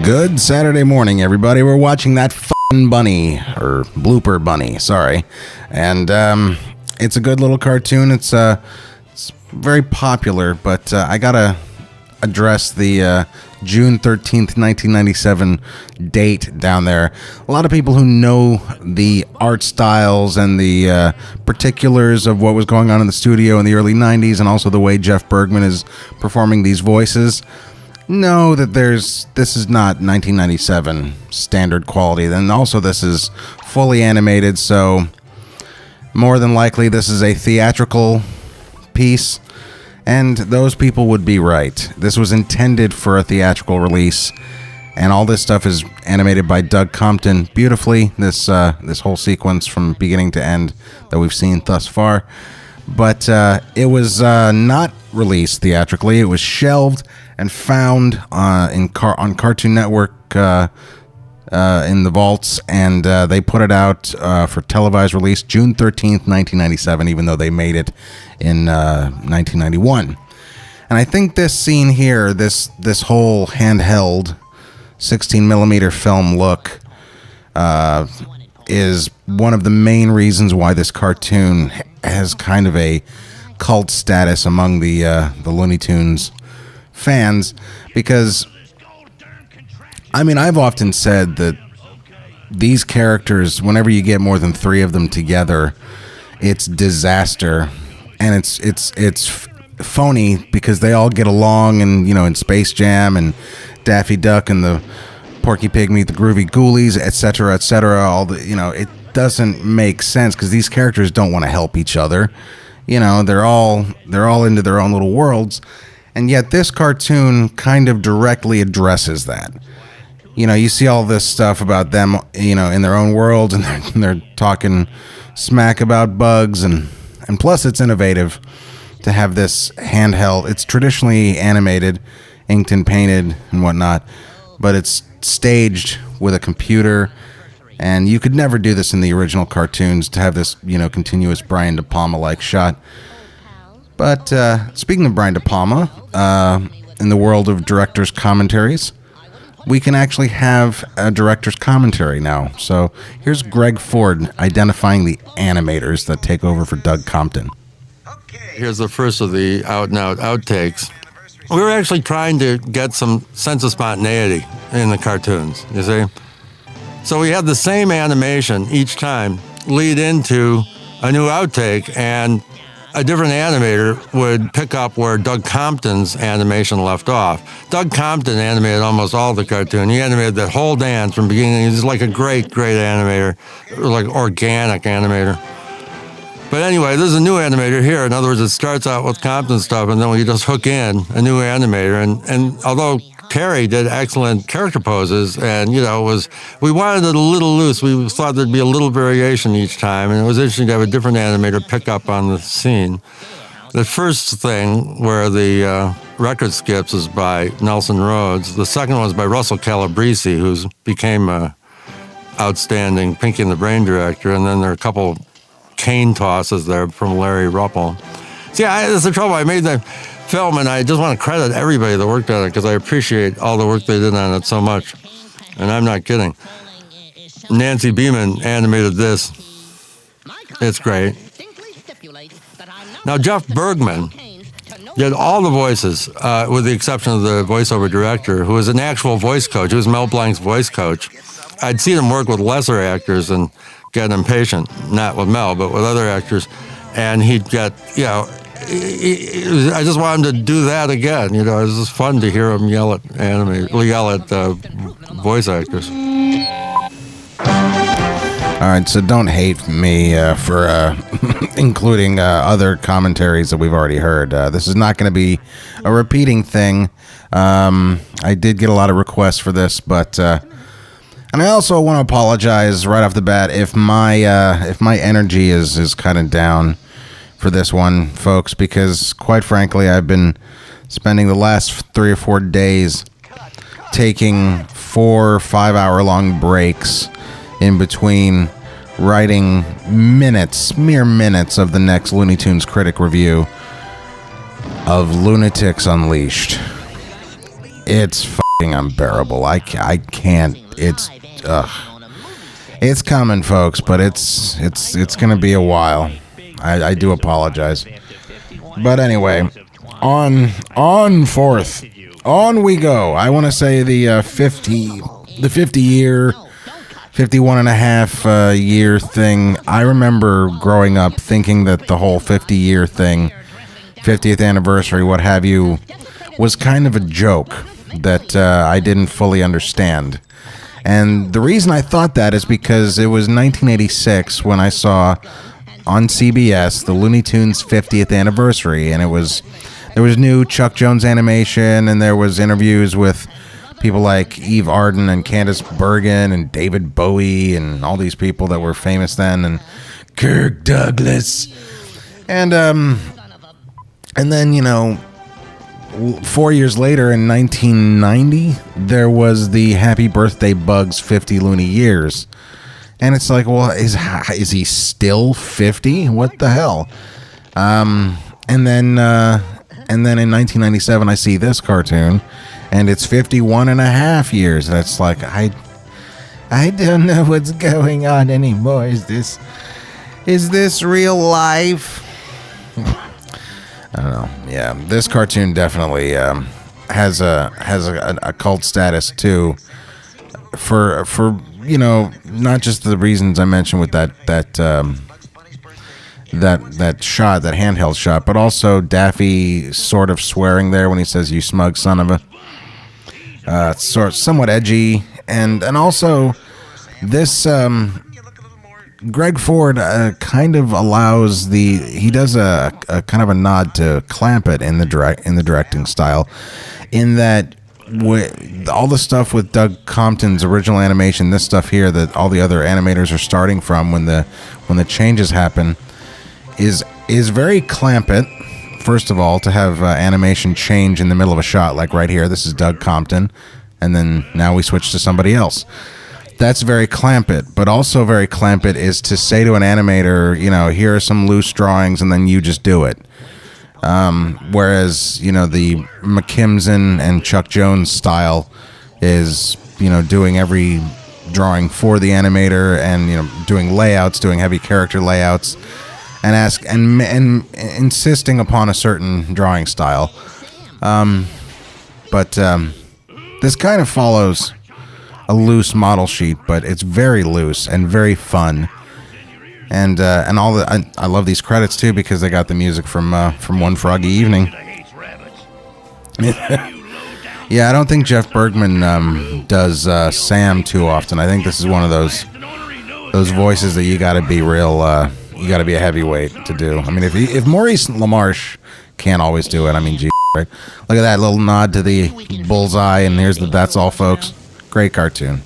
Good Saturday morning, everybody. We're watching that f***ing bunny, or Blooper bunny, sorry. And it's a good little cartoon. It's very popular, but I gotta address the June 13th, 1997 date down there. A lot of people who know the art styles and the particulars of what was going on in the studio in the early 90s, and also the way Jeff Bergman is performing these voices, know that this is not 1997 standard quality. Then also this is fully animated, so more than likely this is a theatrical piece, and those people would be right. This was intended for a theatrical release, and all this stuff is animated by Doug Compton beautifully, this whole sequence from beginning to end that we've seen thus far. But it was not released theatrically. It was shelved and found on Cartoon Network in the vaults, and they put it out for televised release June 13th, 1997, even though they made it in 1991. And I think this scene here, this whole handheld 16mm film look is one of the main reasons why this cartoon has kind of a cult status among the Looney Tunes fans, because I mean, I've often said that these characters, whenever you get more than 3 of them together, it's disaster, and it's phony because they all get along, and in Space Jam and Daffy Duck and the Porky Pig meet the Groovy Ghoulies, etc., all the it doesn't make sense because these characters don't want to help each other. They're all into their own little worlds, and yet this cartoon kind of directly addresses that. You see all this stuff about them, in their own world, and they're talking smack about bugs, and plus it's innovative to have this handheld. It's traditionally animated, inked and painted and whatnot, but it's staged with a computer, and you could never do this in the original cartoons to have this, continuous Brian De Palma-like shot. But speaking of Brian De Palma, in the world of director's commentaries, we can actually have a director's commentary now. So here's Greg Ford identifying the animators that take over for Doug Compton. Here's the first of the out-and-out outtakes. We were actually trying to get some sense of spontaneity in the cartoons, you see? So we had the same animation each time lead into a new outtake, and a different animator would pick up where Doug Compton's animation left off. Doug Compton animated almost all the cartoon. He animated that whole dance from beginning. He's like a great animator, like organic animator. But anyway, there's a new animator here. In other words, it starts out with Compton stuff, and then we just hook in a new animator. And although Terry did excellent character poses, and we wanted it a little loose. We thought there'd be a little variation each time, and it was interesting to have a different animator pick up on the scene. The first thing where the record skips is by Nelson Rhodes. The second one is by Russell Calabrese, who's became a outstanding Pinky and the Brain director, and then there are a couple cane tosses there from Larry Ruppel. See, that's the trouble. I made the film, and I just want to credit everybody that worked on it because I appreciate all the work they did on it so much. And I'm not kidding. Nancy Beeman animated this. It's great. Now, Jeff Bergman did all the voices, with the exception of the voiceover director, who was an actual voice coach. He was Mel Blanc's voice coach. I'd seen him work with lesser actors and get impatient, not with Mel, but with other actors. And he'd get, I just wanted him to do that again. It was just fun to hear him yell at voice actors. All right, so don't hate me for including other commentaries that we've already heard. This is not going to be a repeating thing. I did get a lot of requests for this, but and I also want to apologize right off the bat if my energy is kind of down for this one, folks, because quite frankly, I've been spending the last 3 or 4 days taking 4 or 5 hour long breaks in between writing mere minutes of the next Looney Tunes Critic review of Lunatics Unleashed. It's unbearable. I can't. It's coming, folks, but it's gonna be a while. I do apologize. But anyway, on forth. On we go. I want to say the 51 and a half year thing. I remember growing up thinking that the whole 50-year thing, 50th anniversary, what have you, was kind of a joke that I didn't fully understand. And the reason I thought that is because it was 1986 when I saw on CBS the Looney Tunes 50th anniversary, and there was new Chuck Jones animation, and there was interviews with people like Eve Arden and Candace Bergen and David Bowie and all these people that were famous then, and Kirk Douglas. And then, 4 years later in 1990, there was the Happy Birthday Bugs 50 Looney Years. And it's like, well, is he still 50? What the hell? And then in 1997, I see this cartoon, and it's 51 and a half years. That's like, I don't know what's going on anymore. Is this real life? I don't know. Yeah, this cartoon definitely has a cult status too. For not just the reasons I mentioned with that shot, that handheld shot, but also Daffy sort of swearing there when he says "you smug son of a." Somewhat edgy, and also this. Greg Ford kind of allows he does a kind of a nod to Clampett in the directing style, in that all the stuff with Doug Compton's original animation, this stuff here that all the other animators are starting from when the changes happen, is very Clampett. First of all, to have animation change in the middle of a shot, like right here, this is Doug Compton, and then now we switch to somebody else. That's very Clampett, but also very Clampett is to say to an animator, here are some loose drawings, and then you just do it. Whereas, the McKimson and Chuck Jones style is, doing every drawing for the animator, and, doing layouts, doing heavy character layouts, and insisting upon a certain drawing style. But this kind of follows a loose model sheet, but it's very loose and very fun, and all I love these credits too, because they got the music from One Froggy Evening. Yeah, I don't think Jeff Bergman does Sam too often. I think this is one of those voices that you got to be real. You got to be a heavyweight to do. I mean, if Maurice LaMarche can't always do it, I mean, gee, right? Look at that little nod to the bullseye, and here's the "That's all, folks." Great cartoon.